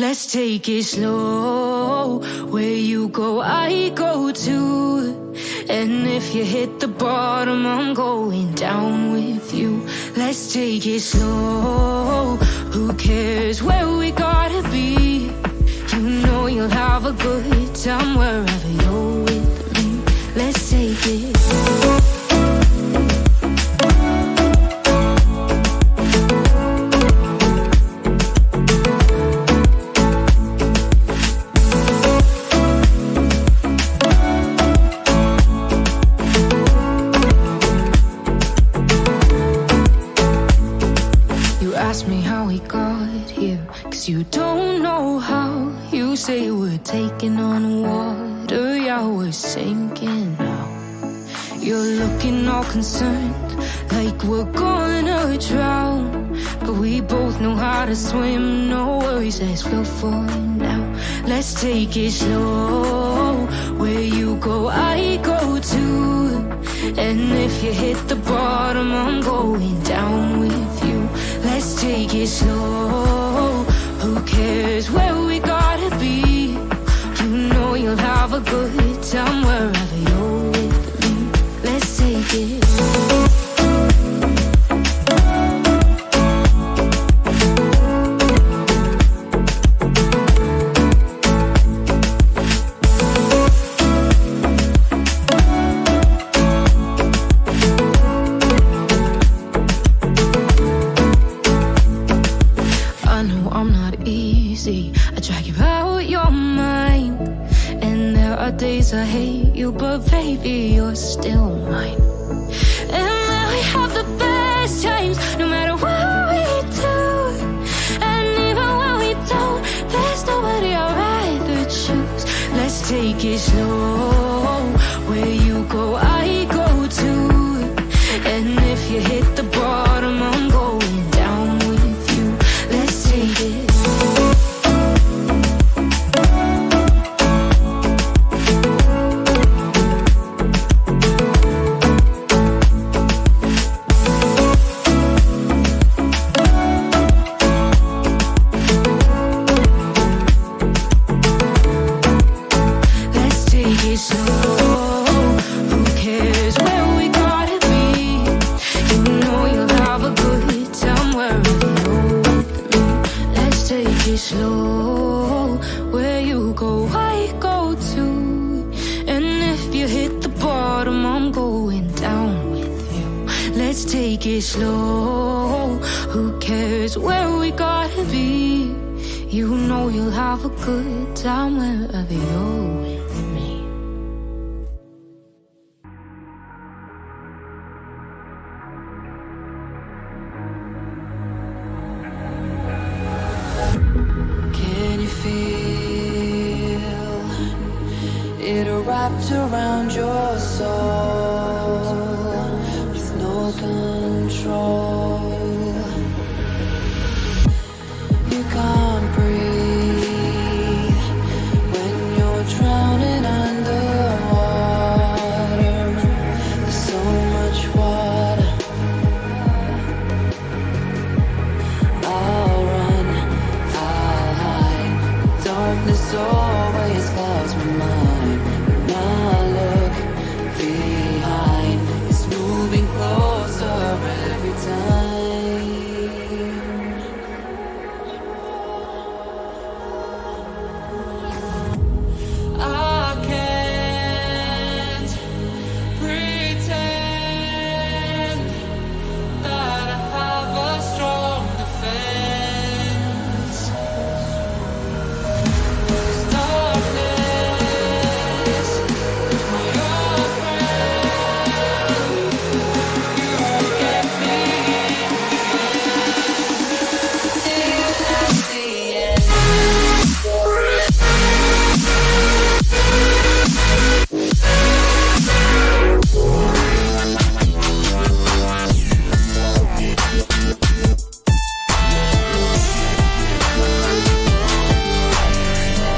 Let's take it slow. Where you go, I go too. And if you hit the bottom, I'm going down with you. Let's take it slow. Who cares where we gotta be? You know you'll have a good time wherever you're with me. Let's take it slow. Ask me how we got here, 'cause you don't know how. You say we're taking on water, yeah, we're sinking now. You're looking all concerned, like we're gonna drown. But we both know how to swim, no worries, let's flow for now. Let's take it slow. Where you go, I go too. And if you hit the bottom, I'm going down with you. Let's take it slow. Who cares where we gotta be? You know you'll have a good time wherever you're with me. Let's take it slow. I drag you out your mind, and there are days I hate you, but baby, you're still mine. And when we have the best times, no matter what we do. And even when we don't, there's nobody I'd rather choose. Let's take it slow. Where you go, I go too. And if you hit the bottom, I'm going down with you. Let's take it slow. Slow, where you go, I go too. And if you hit the bottom, I'm going down with you. Let's take it slow. Who cares where we gotta be? You know you'll have a good time wherever you're with me. It wrapped around your soul.